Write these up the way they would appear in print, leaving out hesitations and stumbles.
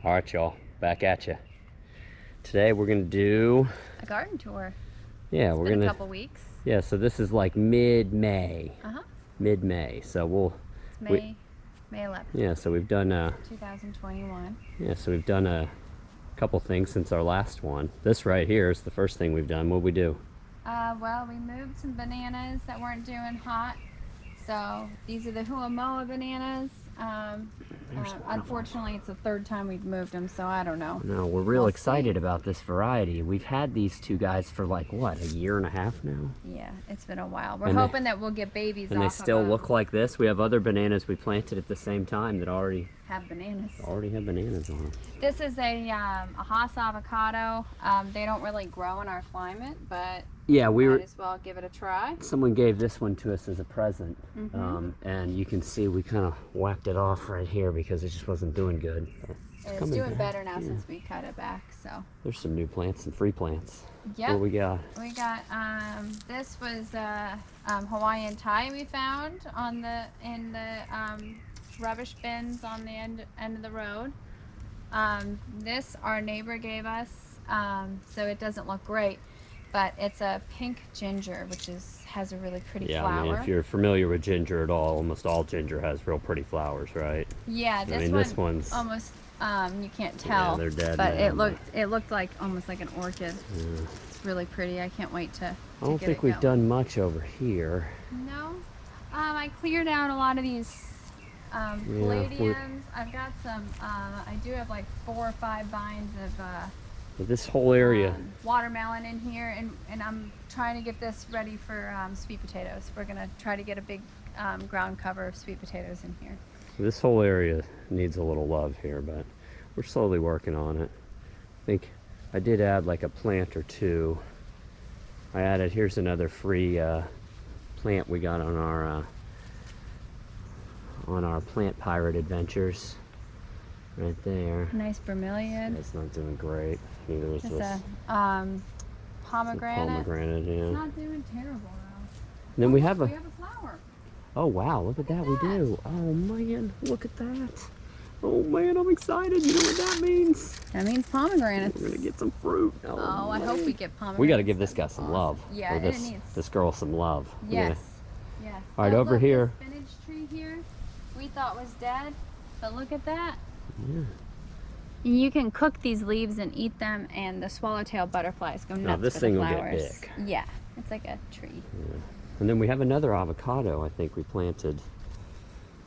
All right, y'all, back at you. Today we're gonna do a garden tour. Yeah, it's we're been gonna. A couple weeks. Yeah, so this is like mid-May. Mid-May. So It's May 11th. Yeah, so we've done 2021. Yeah, so we've done a couple things since our last one. This right here is the first thing we've done. What'd we do? Well, we moved some bananas that weren't doing hot. So these are the Huamoa bananas. Unfortunately, it's the third time we've moved them, so I don't know. No, we're real excited about this variety. We've had these two guys for like, what, a year and a half now? Yeah, it's been a while. We're hoping that we'll get babies off of them. And they still look like this. We have other bananas we planted at the same time that already have bananas. Already have bananas on them. This is a Haas Avocado. They don't really grow in our climate, but yeah, we might as well give it a try. Someone gave this one to us as a present, and you can see we kind of whacked it off right here because it just wasn't doing good. It's doing better now since we cut it back. So there's some new plants and free plants. Yeah. What we got? We got this was Hawaiian Thai we found in the rubbish bins on the end of the road. This our neighbor gave us, so it doesn't look great, but it's a pink ginger, which has a really pretty flower. I mean, if you're familiar with ginger at all, almost all ginger has real pretty flowers, right? Yeah, this one's almost you can't tell. Yeah, they're dead. But it looked like almost like an orchid. Yeah. It's really pretty. I can't wait to I don't think we've done much over here. No, I cleared out a lot of these palladiums. I've got some. I do have like 4 or 5 vines of. This whole area. Watermelon in here, and I'm trying to get this ready for sweet potatoes. We're gonna try to get a big ground cover of sweet potatoes in here. This whole area needs a little love here, but we're slowly working on it. I think I did add like a plant or two. I added, here's another free plant we got on our Plant Pirate adventures. Right there. Nice bromeliad. It's not doing great. Neither is this. Pomegranate. Pomegranate, yeah. It's not doing terrible though. And then we have a flower. Oh wow, look at that, we do. Oh man, look at that. Oh man, I'm excited. You know what that means? That means pomegranates. We're gonna get some fruit. Oh, I hope we get pomegranates. We gotta give this guy some love. Yeah, this girl some love. Yes. Yes. All right, over here. The spinach tree here we thought was dead, but look at that. Yeah. You can cook these leaves and eat them, and the swallowtail butterflies go nuts. Now this for thing the will flowers. get big. Yeah, it's like a tree. Yeah. And then we have another avocado I think we planted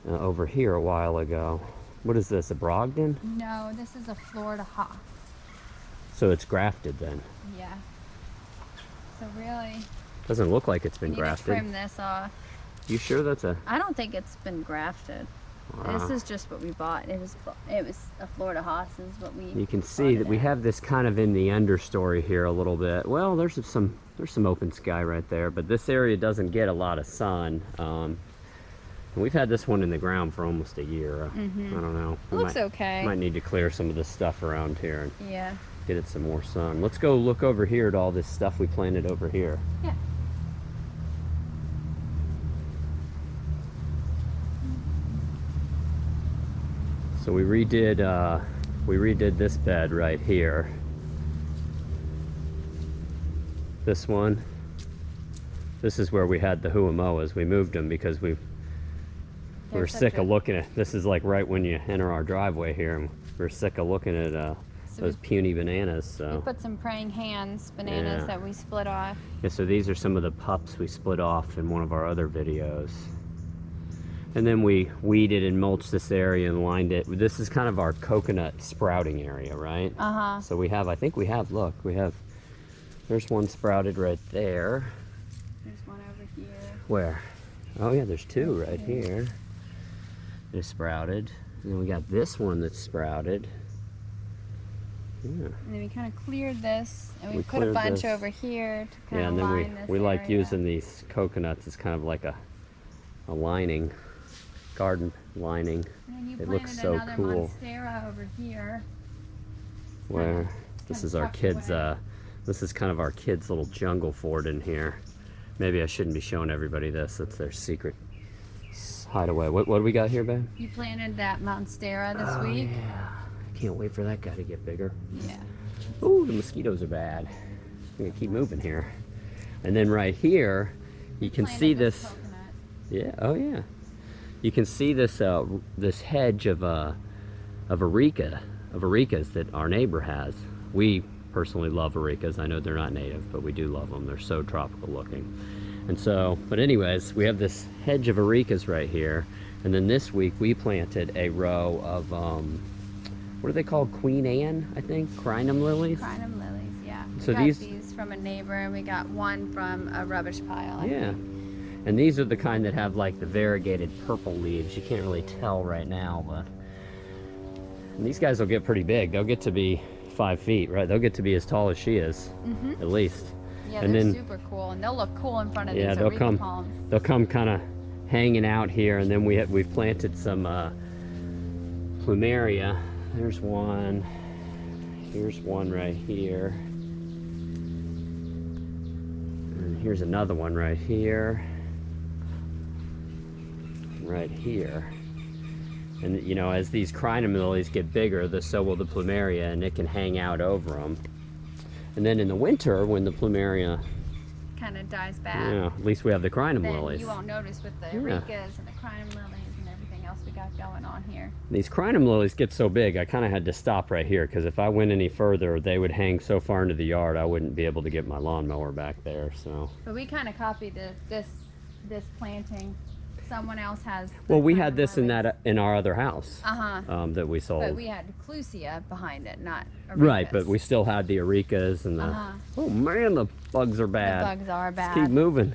over here a while ago. What is this, a Brogdon? No, this is a Florida Haas. So it's grafted then? Yeah. So really... Doesn't look like it's been grafted. grafted. Trim this off. You sure that's a... I don't think it's been grafted. This is just what we bought. It was a Florida Haas is what we... You can see that we have this kind of in the understory here a little bit. Well, there's some open sky right there, but this area doesn't get a lot of sun. And we've had this one in the ground for almost a year. I don't know. It looks okay. Might need to clear some of this stuff around here and yeah, get it some more sun. Let's go look over here at all this stuff we planted over here. Yeah. So we redid this bed right here. This one. This is where we had the Huamoas. We moved them because we were sick of looking at. This is like right when you enter our driveway here, and we're sick of looking at those puny bananas. So we put some praying hands bananas that we split off. Yeah. So these are some of the pups we split off in one of our other videos. And then we weeded and mulched this area and lined it. This is kind of our coconut sprouting area, right? So we have, I think we have, look, there's one sprouted right there. There's one over here. Where? Oh yeah, there's 2 right here. They're sprouted. And then we got this one that's sprouted. Yeah. And then we kind of cleared this, and we put a bunch over here to kind of line this area. And then we like using these coconuts as kind of like a lining. Garden lining. It looks so cool. Monstera over here. Where this is our kids. This is kind of our kids' little jungle fort in here. Maybe I shouldn't be showing everybody this. That's their secret hideaway. What do we got here, babe? You planted that monstera this week. Yeah. Can't wait for that guy to get bigger. Yeah. Oh, the mosquitoes are bad. I'm gonna keep moving here. And then right here, you can see this. Coconut. Yeah. Oh yeah. You can see this this hedge of arecas that our neighbor has. We personally love arecas. I know they're not native, but we do love them. They're so tropical looking. And so, but anyways, we have this hedge of arecas right here. And then this week we planted a row of what are they called? Queen Anne, I think. Crinum lilies. Crinum lilies, yeah. So we got these from a neighbor, and we got one from a rubbish pile. I Yeah. think. And these are the kind that have like the variegated purple leaves. You can't really tell right now, but and these guys will get pretty big. They'll get to be 5 feet, right? They'll get to be as tall as she is, at least. Yeah, and they're then, super cool, and they'll look cool in front of yeah, these they'll areca come. palms. They'll come kind of hanging out here, and then we've planted some plumeria. There's one. Here's one right here. And here's another one right here. Right here. And you know, as these crinum lilies get bigger, so will the plumeria, and it can hang out over them. And then in the winter, when the plumeria kind of dies back, yeah, at least we have the crinum then lilies. you won't notice with the arecas and the crinum lilies and everything else we got going on here. These crinum lilies get so big, I kind of had to stop right here, because if I went any further, they would hang so far into the yard, I wouldn't be able to get my lawnmower back there. So. But we kind of copied this planting. Someone else has. Well, we had this in our other house that we sold. But we had clusia behind it, not arecas. Right, but we still had the arecas and the. Oh man, the bugs are bad. The bugs are bad. Let's keep moving.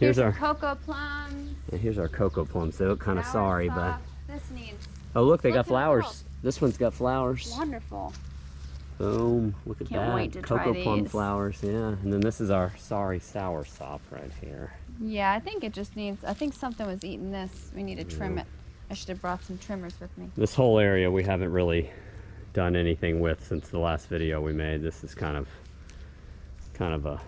Here's our cocoa plums. And here's our cocoa plums. They look kind of sorry, but. This needs. Oh look, they got at flowers. those. This one's got flowers. Wonderful. Boom! Look at Can't that. wait to try Cocoa plum these. flowers, yeah. And then this is our sorry sour sop right here. Yeah, I think it just needs. I think something was eating this. We need to trim it. I should have brought some trimmers with me. This whole area we haven't really done anything with since the last video we made. This is kind of a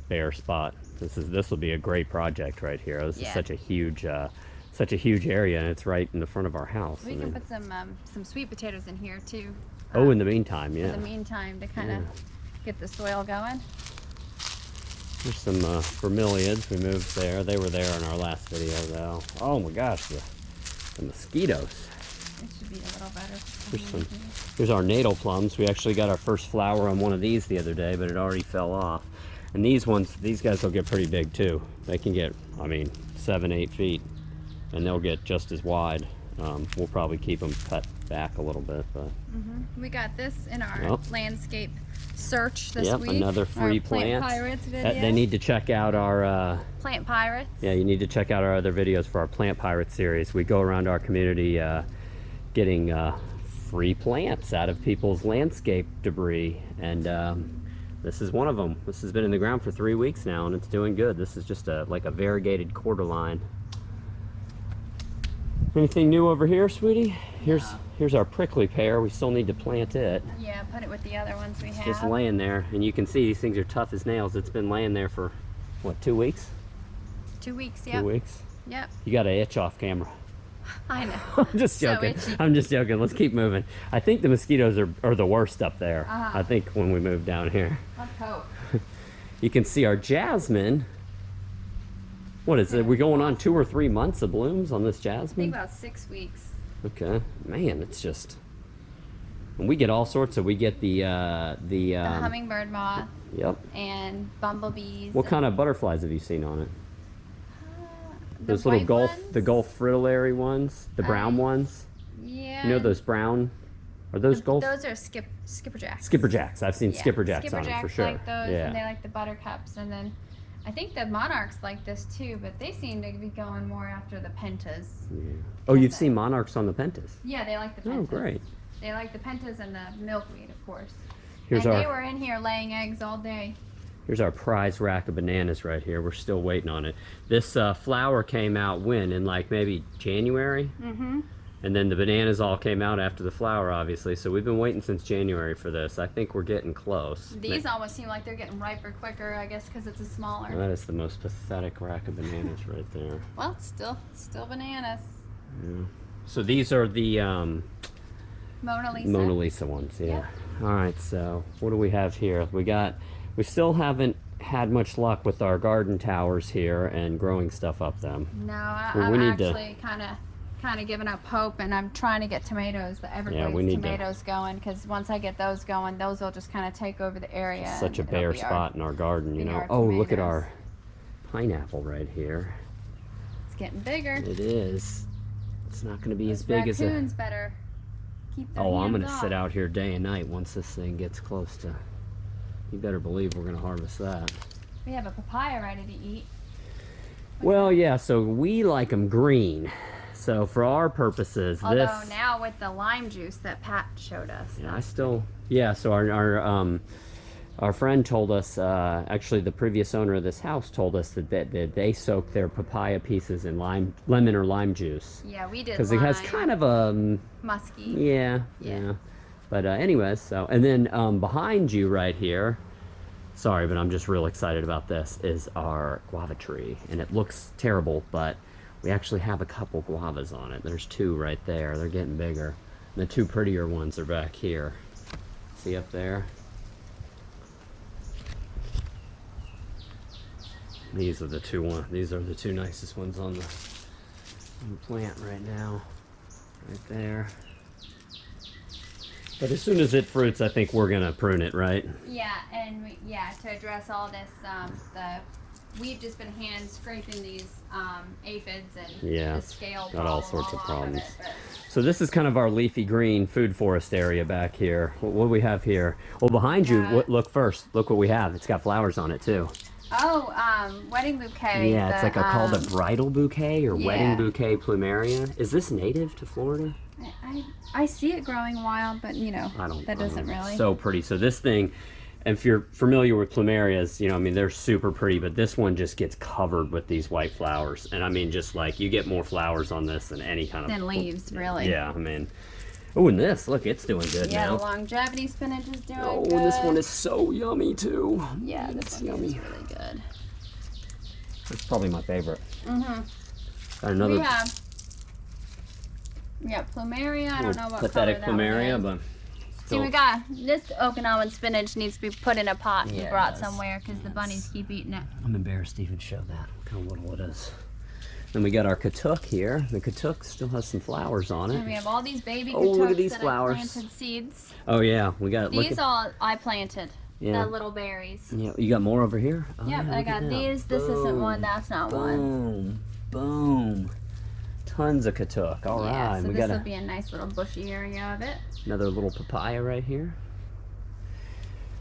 bare spot. This will be a great project right here. This is such a huge area, and it's right in the front of our house. We can put some sweet potatoes in here too. Oh, in the meantime, yeah. In the meantime, to kind of get the soil going. There's some bromeliads. We moved there. They were there in our last video, though. Oh my gosh, the mosquitoes. It should be a little better. Here's our natal plums. We actually got our first flower on one of these the other day, but it already fell off. And these guys will get pretty big too. They can get, 7-8 feet, and they'll get just as wide. We'll probably keep them cut back a little bit, but. We got this in our landscape search this week. Another free our plant plant. pirates video. They need to check out our plant pirates. Yeah, you need to check out our other videos for our plant pirate series. We go around our community getting free plants out of people's landscape debris, and this is one of them. This has been in the ground for 3 weeks now, and it's doing good. This is just like a variegated cordyline. Anything new over here, sweetie? Here's our prickly pear. We still need to plant it. Yeah, put it with the other ones we have. Just laying there, and you can see these things are tough as nails. It's been laying there for what, 2 weeks? 2 weeks, 2 weeks. Yep. You got to itch off camera. I know. I'm just joking. I'm just joking. Let's keep moving. I think the mosquitoes are the worst up there. I think when we move down here. Let's hope. You can see our jasmine. What is it? We're going on 2 or 3 months of blooms on this I jasmine? think about 6 weeks. Okay. Man, it's just. And we get all sorts of. We get the hummingbird moth. Yep. And bumblebees. What kind of butterflies have you seen on it? The Those little white the Gulf fritillary ones, the brown ones. Yeah. You know those brown? Are those Gulf? Those are skipperjacks. Skipperjacks. I've seen skipperjacks on them for sure. Like those, yeah. and they like the buttercups, and then I think the monarchs like this too, but they seem to be going more after the pentas. Yeah. Oh, you've seen monarchs on the pentas? Yeah, they like the pentas. Oh, great. They like the pentas and the milkweed, of course. They were in here laying eggs all day. Here's our prize rack of bananas right here. We're still waiting on it. This flower came out when? In like maybe January? Mm-hmm. And then the bananas all came out after the flower, obviously. So we've been waiting since January for this. I think we're getting close. These almost seem like they're getting riper quicker, I guess, because it's a smaller. That is the most pathetic rack of bananas right there. Well, still bananas. Yeah. So these are the Mona Lisa. Mona Lisa ones, yeah. All right, so what do we have here? We still haven't had much luck with our garden towers here and growing stuff up them. No, Well, I'm actually kind of giving up hope, and I'm trying to get tomatoes, the Everglades tomatoes going, because once I get those going, those will just kind of take over the area. Such a bare spot in our garden, you know. Oh, look at our pineapple right here. It's getting bigger. It is. It's not going to be as big as a... Raccoons better keep their Oh, I'm hands going to off. sit out here day and night once this thing gets close to... You better believe we're going to harvest that. We have a papaya ready to eat. Well, yeah, so we like them green. So for our purposes, although now with the lime juice that Pat showed us. Yeah, so our friend told us, actually the previous owner of this house told us that they soak their papaya pieces in lemon or lime juice. Yeah, we did. Because it has kind of a... musky. Yeah. But anyways, so, and then behind you right here, sorry, but I'm just real excited about this, is our guava tree. And it looks terrible, but we actually have a couple guavas on it. There's two right there. They're getting bigger. And the two prettier ones are back here. See up there? These are the two nicest ones on the plant right now. Right there. But as soon as it fruits, I think we're gonna prune it, right? Yeah, and to address all this, we've just been hand scraping these aphids and the scale got all sorts of problems. But... So this is kind of our leafy green food forest area back here. What do we have here? Well, behind you, look first. Look what we have. It's got flowers on it too. Oh, wedding bouquet. Yeah, it's like called a bridal bouquet or wedding bouquet plumeria. Is this native to Florida? I see it growing wild, but you know, that doesn't really. So pretty. So this thing, if you're familiar with plumerias, you know, I mean, they're super pretty, but this one just gets covered with these white flowers. And I mean, just like, you get more flowers on this than any kind of... Than leaves, really. Yeah, I mean... Oh, and this, look, it's doing good now. Yeah, the longevity spinach is doing good. Oh, and this one is so yummy, too. Yeah, this one is really good. It's probably my favorite. Mm-hmm. Another... We got plumeria. I don't know what pathetic color that plumeria, but... See, we got this Okinawan spinach needs to be put in a pot and brought somewhere because the bunnies keep eating it. I'm embarrassed to even show that. Look how little it is. Then we got our katuk here. The katuk still has some flowers on it. And we have all these baby katuks look at these flowers. I planted seeds. Oh yeah, we got. These all I planted. The little berries. Yeah, you got more over here. Oh, yep, I got these. This isn't one. That's not one. Boom. Tons of katuk. All right. So this will be a nice little bushy area of it. Another little papaya right here.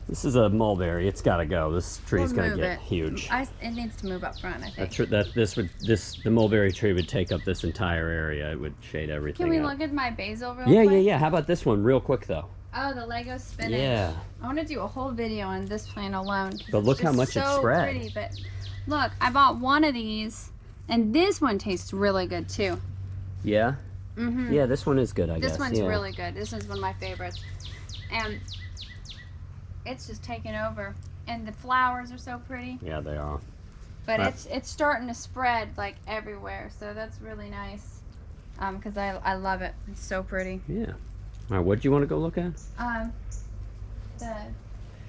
This is a mulberry. It's got to go. This tree's going to get huge. It needs to move up front, I think. The mulberry tree would take up this entire area. It would shade everything. Can we look at my basil real quick? Yeah. How about this one, real quick though? Oh, the Lego spinach. Yeah. I want to do a whole video on this plant alone. But look how much it's spread. Pretty, but look, I bought one of these, and this one tastes really good too. Yeah. Yeah, this one is good. I guess. This one's really good. This one's one of my favorites, and it's just taking over. And the flowers are so pretty. Yeah, they are. But it's starting to spread like everywhere, so that's really nice. Because I love it. It's so pretty. Yeah. All right, what do you want to go look at? The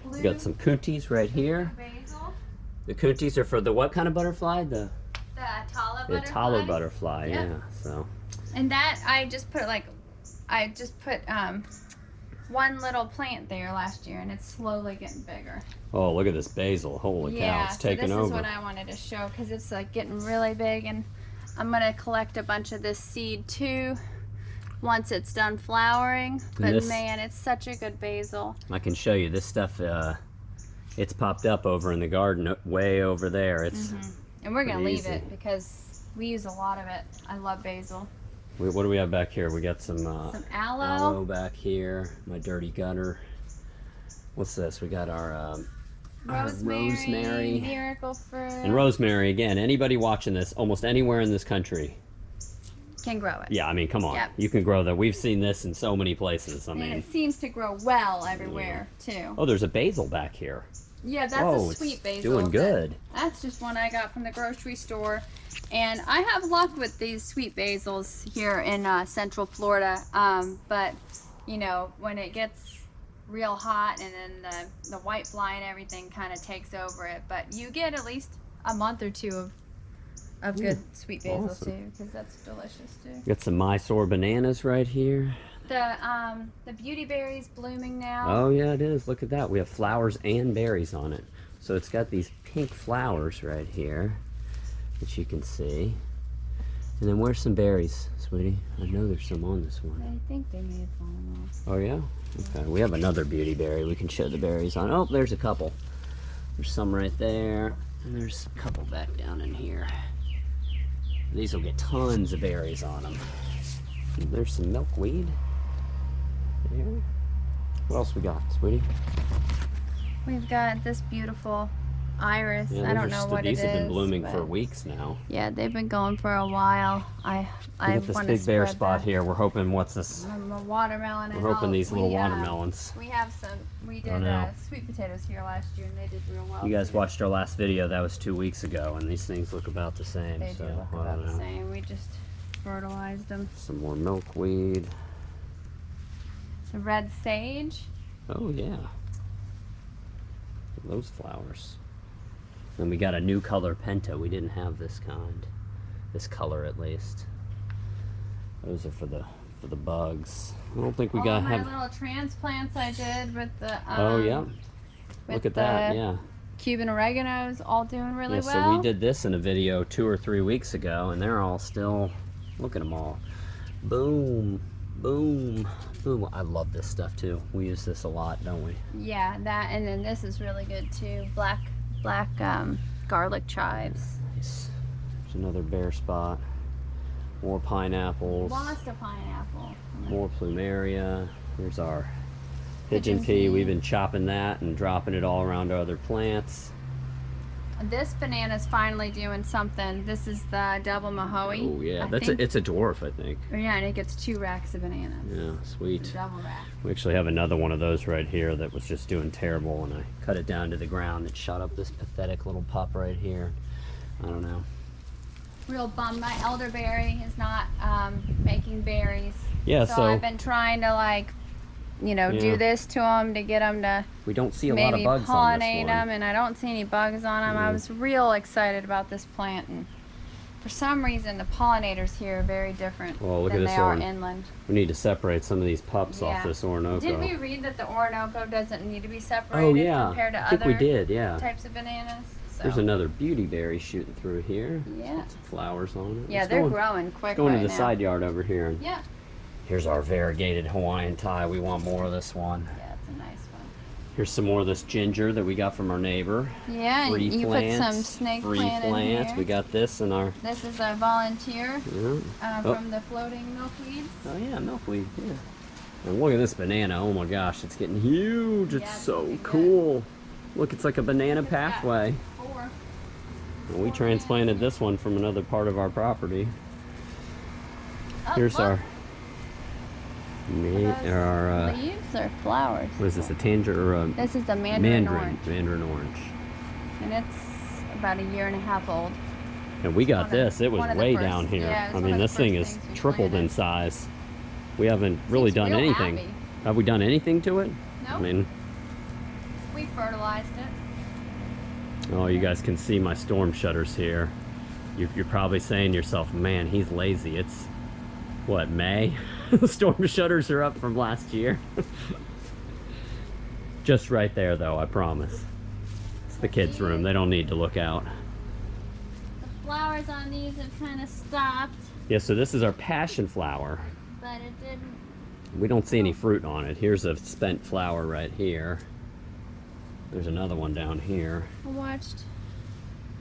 blue. We got some kuntis right here. Basil. The kuntis are for the what kind of butterfly? The Atala butterfly. The Atala butterfly. Yeah. So. And that I just put one little plant there last year, and it's slowly getting bigger. Oh, look at this basil. Holy cow, it's taking over. This is what I wanted to show because it's like getting really big, and I'm going to collect a bunch of this seed too once it's done flowering. But man, it's such a good basil. I can show you this stuff. It's popped up over in the garden way over there. It's and we're going to leave it because we use a lot of it. I love basil. What do we have back here? We got some aloe back here. My dirty gutter. What's this? We got our rosemary, miracle fruit. And rosemary, again, anybody watching this, almost anywhere in this country can grow it. Yeah, I mean, come on. Yep. You can grow that. We've seen this in so many places. I mean, it seems to grow well everywhere, too. Oh, there's a basil back here. Yeah, that's a sweet basil. Doing good. That's just one I got from the grocery store. And I have luck with these sweet basils here in Central Florida. But you know, when it gets real hot and then the white fly and everything kind of takes over it. But you get at least a month or two of good sweet basil too, because that's delicious too. Got some Mysore bananas right here. The beauty berry's blooming now. Oh yeah, it is. Look at that. We have flowers and berries on it. So it's got these pink flowers right here that you can see. And then where's some berries, sweetie? I know there's some on this one. I think they may have fallen off. Oh yeah? Okay, we have another beauty berry we can show the berries on. Oh, there's a couple. There's some right there, and there's a couple back down in here. These will get tons of berries on them. And there's some milkweed. There. What else we got, sweetie? We've got this beautiful iris. Yeah, I don't know what it is. These have been blooming but for weeks now. yeah, they've been going for a while. I We got this want big to bare spread spot that. here. We're hoping, what's this? A watermelon. We're hoping these little watermelons. We have some. We don't did know. sweet potatoes here last year, and they did real well. You guys too. watched our last video. That was 2 weeks ago, and these things look about the same. They so, do look I about don't the know. same. We just fertilized them. Some more milkweed. The red sage. Oh yeah. Those flowers. And we got a new color penta. We didn't have this kind. This color at least. Those are for the bugs. I don't think we got my little transplants I did with the Oh yeah. with Look at that, the yeah. Cuban oreganos all doing really Yeah, well. so we did this in a video 2 or 3 weeks ago, and they're all still, look at them all. Boom, boom, boom. I love this stuff too. We use this a lot, don't we? Yeah, that, and then this is really good too. Black garlic chives. Nice. There's another bare spot. More pineapples. Lost a pineapple. More plumeria. Here's our pigeon Pigeon pea. pea. We've been chopping that and dropping it all around our other plants. This banana's finally doing something. This is the double Mahoe. Oh yeah, I think. it's a dwarf, I think. Yeah, and it gets 2 racks of bananas. Yeah, sweet. Double rack. We actually have another one of those right here that was just doing terrible, and I cut it down to the ground. It shot up this pathetic little pup right here. I don't know. Real bummed. My elderberry is not making berries. Yeah, so so I've been trying to, like, you know, Yeah. do this to them to get them to we don't see a lot of maybe bugs on this pollinate one. them, and I don't see any bugs on them. I was real excited about this plant, and for some reason the pollinators here are very different Well, look at than this they are one. inland. We need to separate some of these pups off Yeah. this Orinoco. Didn't we read that the Orinoco doesn't need to be separated Oh yeah, compared to I think other we did, yeah. types of bananas? So. There's another beauty berry shooting through here. Yeah. Lots of flowers on it. Yeah, Let's they're go growing quick Going right to the now. side yard over here. Yeah. Here's our variegated Hawaiian Thai. We want more of this one. Yeah, it's a nice one. Here's some more of this ginger that we got from our neighbor. Yeah, and Free you plants, put some snake free plant plants. in here. We got this in our. This is a volunteer Yeah. Oh. from the floating milkweeds. Oh yeah, milkweed. Yeah. And look at this banana. Oh my gosh, it's getting huge. It's Yeah, it's so looking good. cool. Look, it's like a banana It's got pathway. 4. And we transplanted this one from another part of our property. Oh, Here's look. our. Are those leaves or flowers? What is this? A tangerine or a This is the mandarin orange, Mandarin orange. and it's about a year and a half old. And we got One of- this. It was one of the way first- down here. yeah, it was I one mean, of the this thing first is things we tripled in planted. size. We haven't really Seems done real anything. happy. Have we done anything to it? No, I mean, we fertilized it. oh, you guys can see my storm shutters here. You're probably saying to yourself, man, he's lazy. It's, what, May? The storm shutters are up from last year. Just right there, though, I promise. It's the kids' room. They don't need to look out. The flowers on these have kind of stopped, Yeah, so this is our passion flower. but it didn't. We don't see any fruit on it. Here's a spent flower right here. There's another one down here. I watched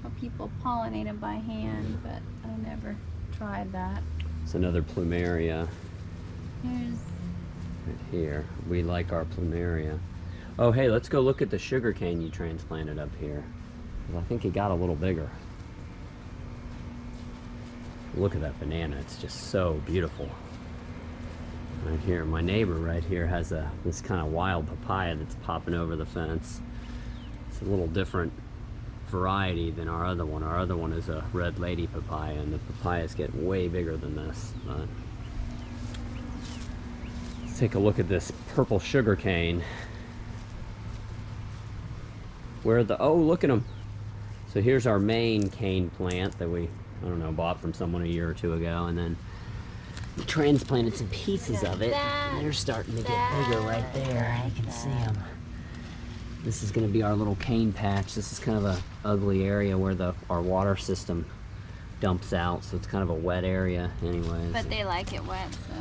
how people pollinate them by hand, but I never tried that. It's another plumeria Here's right here. We like our plumeria. Oh, hey, let's go look at the sugar cane you transplanted up here. 'Cause I think it got a little bigger. Look at that banana. It's just so beautiful. Right here, my neighbor right here has this kind of wild papaya that's popping over the fence. It's a little different variety than our other one. Our other one is a red lady papaya, and the papayas get way bigger than this. But Let's take a look at this purple sugar cane. Where the, oh, look at them. So here's our main cane plant that we, I don't know, bought from someone a year or two ago, and then we transplanted some pieces of it. They're starting to get bigger right there. You can see them. This is going to be our little cane patch. This is kind of a ugly area where our water system dumps out, so it's kind of a wet area anyways. But they like it wet, so.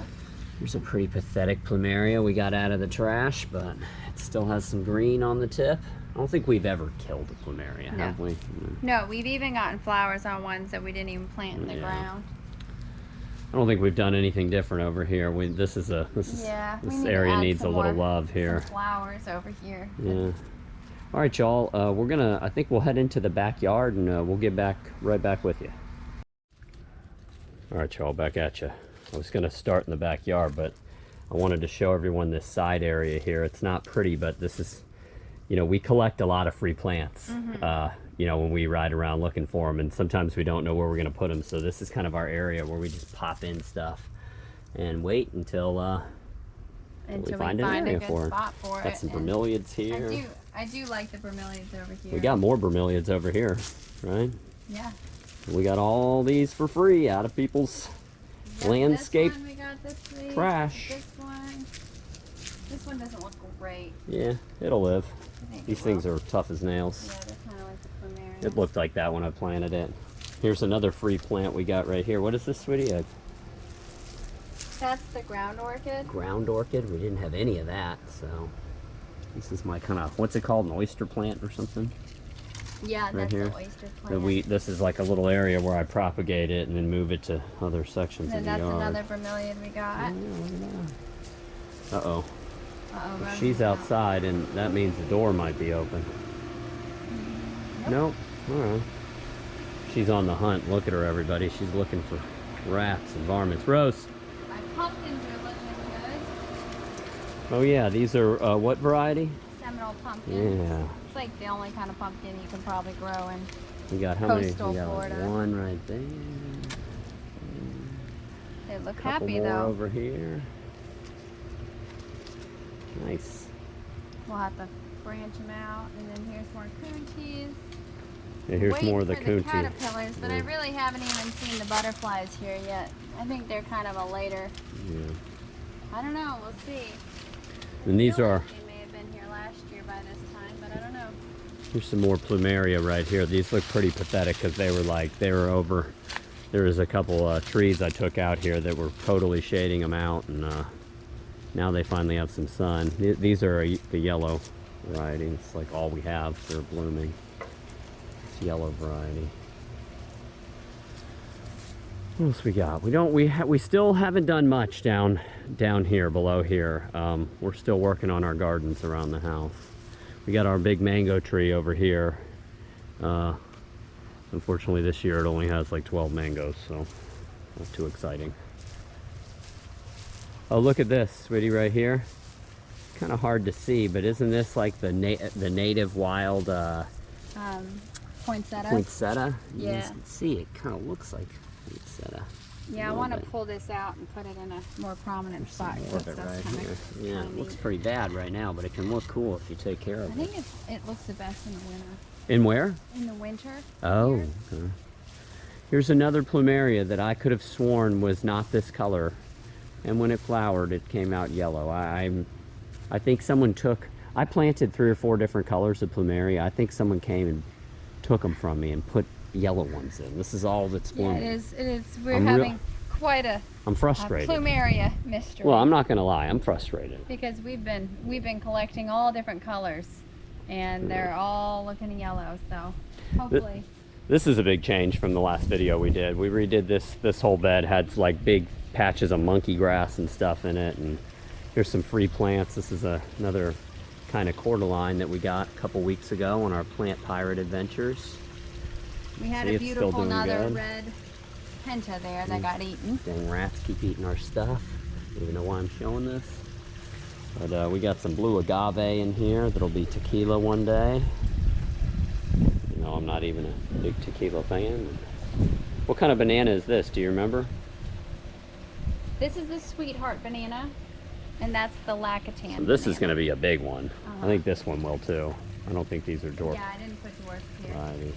Here's a pretty pathetic plumeria we got out of the trash, but it still has some green on the tip. I don't think we've ever killed a plumeria, have we? No, we've even gotten flowers on ones that we didn't even plant in the ground. I don't think we've done anything different over here. This area needs a little love here. Some flowers over here. Yeah. All right, y'all. I think we'll head into the backyard, and we'll get right back with you. All right, y'all, back at you. I was gonna start in the backyard, but I wanted to show everyone this side area here. It's not pretty, but this is, we collect a lot of free plants. When we ride around looking for them, and sometimes we don't know where we're gonna put them. So this is kind of our area where we just pop in stuff and wait until we find an area for it. Got some bromeliads here. I do like the bromeliads over here. We got more bromeliads over here, right? Yeah. We got all these for free out of people's landscape this one we got this week. Trash. This one doesn't look great. Yeah, it'll live. These things are tough as nails. Yeah, they're kind of like the plumeria. It looked like that when I planted it. Here's another free plant we got right here. What is this, sweetie? That's the ground orchid. Ground orchid? We didn't have any of that, so this is my kind of, what's it called, an oyster plant or something? Yeah, right that's here. the oyster plant. This is like a little area where I propagate it and then move it to other sections of the yard. And that's another bromeliad we got. Uh-oh. She's outside, and that means the door might be open. Nope. All right. She's on the hunt. Look at her, everybody. She's looking for rats and varmints. Rose. My pumpkins are looking good. Oh yeah, these are what variety? Seminole pumpkin. Yeah. It's like the only kind of pumpkin you can probably grow in. We got how many? Coastal We got Florida. like one right there. They look Couple happy more though. over here. Nice. We'll have to branch them out, and then here's more coonties. Yeah, here's more of the coontie. coontie. Caterpillars, but I really haven't even seen the butterflies here yet. I think they're kind of a later. Yeah. I don't know. We'll see. And these are. They may have been here last year by this time, but I don't know. Here's some more plumeria right here. These look pretty pathetic because they were over. There was a couple trees I took out here that were totally shading them out, and now they finally have some sun. These are the yellow variety. It's like all we have. They're blooming. It's yellow variety. What else we got? We still haven't done much down here below here. We're still working on our gardens around the house. We got our big mango tree over here. Unfortunately this year it only has like 12 mangoes, so not too exciting. Oh, look at this, sweetie, right here. Kind of hard to see, but isn't this like the native wild Poinsettia? Poinsettia? Yeah. You can see it kind of looks like poinsettia. Yeah, I want to pull this out and put it in a more prominent spot. More of it right here. Yeah, it looks pretty bad right now, but it can look cool if you take care of it. I think it looks the best in the winter. In where? In the winter. Oh, here. okay. Here's another plumeria that I could have sworn was not this color. And when it flowered, it came out yellow. I think someone I planted 3 or 4 different colors of plumeria. I think someone came and took them from me and put yellow ones in. This is all that's blooming. Yeah, it is. We're having quite a frustrated. Plumeria mystery. Well, I'm not gonna lie, I'm frustrated. Because we've been collecting all different colors, and they're all looking yellow. So hopefully. This is a big change from the last video we did. We redid this whole bed, had like big patches of monkey grass and stuff in it, and here's some free plants. This is another kind of cordyline that we got a couple weeks ago on our Plant Pirate adventures. We had a beautiful another red penta there that got eaten. Dang rats keep eating our stuff. I don't even know why I'm showing this. But we got some blue agave in here that'll be tequila one day. You know, I'm not even a big tequila fan. What kind of banana is this? Do you remember? This is the sweetheart banana. And that's the Lacatan. So this is banana. going to be a big one. I think this one will too. I don't think these are dwarf. Yeah, I didn't put dwarf here. Varieties.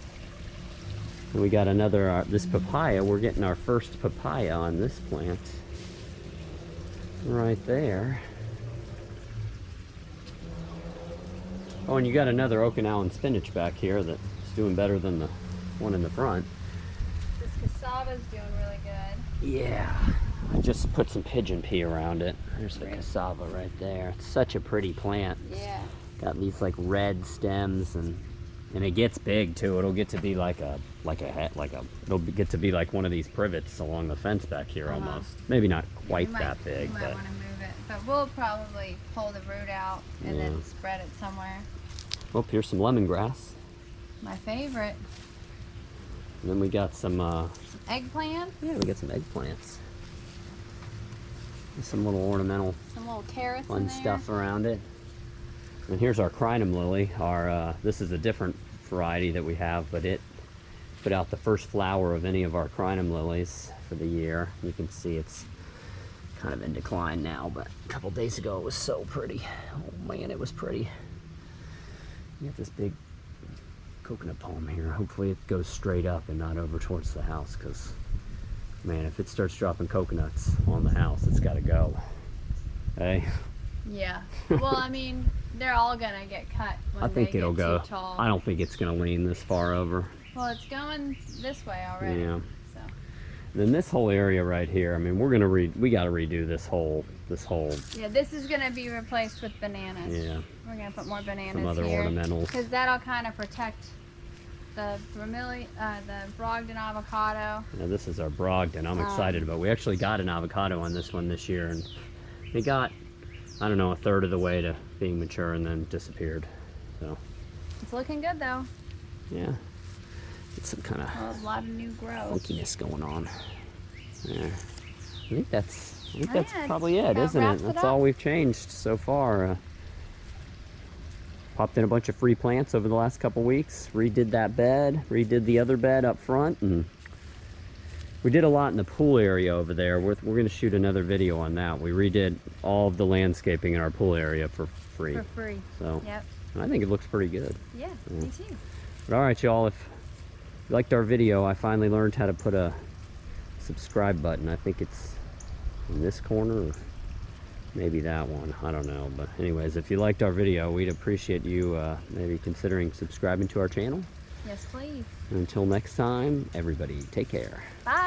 And we got another, this papaya. We're getting our first papaya on this plant. Right there. Oh, and you got another Okinawan spinach back here that's doing better than the one in the front. This cassava's doing really good. Yeah. I just put some pigeon pea around it. There's the cassava right there. It's such a pretty plant. Yeah. Got these like red stems and it gets big too. It'll get to be it'll get to be like one of these privets along the fence back here almost. Maybe not quite that big, You might but want to move it, but we'll probably pull the root out and then spread it somewhere. oh, here's some lemongrass. My favorite. And then we got some Eggplant. yeah, we got some eggplants. And some little ornamental Some little carrots in fun there. stuff around it. And here's our crinum lily. Our this is a different variety that we have, but it put out the first flower of any of our crinum lilies for the year. You can see it's kind of in decline now, but a couple days ago it was so pretty. Oh man, it was pretty. You got this big coconut palm here. Hopefully it goes straight up and not over towards the house, because man, if it starts dropping coconuts on the house, it's got to go. Hey. Yeah. Well, I mean, they're all gonna get cut when I think they it'll get go. too tall. I don't think it's gonna lean this far over. Well, it's going this way already. Yeah. So. Then this whole area right here. I mean, we got to redo this whole. Yeah, this is gonna be replaced with bananas. Yeah. We're gonna put more bananas Some other here, ornamentals. because that'll kind of protect the the Brogdon avocado. Now this is our Brogdon. I'm excited about. We actually got an avocado on this one this year, and it got, I don't know, a third of the way to being mature and then disappeared. So It's looking good though. yeah, it's some kind of A lot of new growth. funkiness going on. Yeah, I think that's Yeah, probably it, about isn't it? wraps it That's up. all we've changed so far. Popped in a bunch of free plants over the last couple weeks. Redid that bed. Redid the other bed up front, and we did a lot in the pool area over there. We're going to shoot another video on that. We redid all of the landscaping in our pool area for free. For free. So Yep. and I think it looks pretty good. Yeah, me too. But all right, y'all, if you liked our video, I finally learned how to put a subscribe button. I think it's in this corner, or maybe that one. I don't know. But anyways, if you liked our video, we'd appreciate you maybe considering subscribing to our channel. Yes, please. And until next time, everybody, take care. Bye.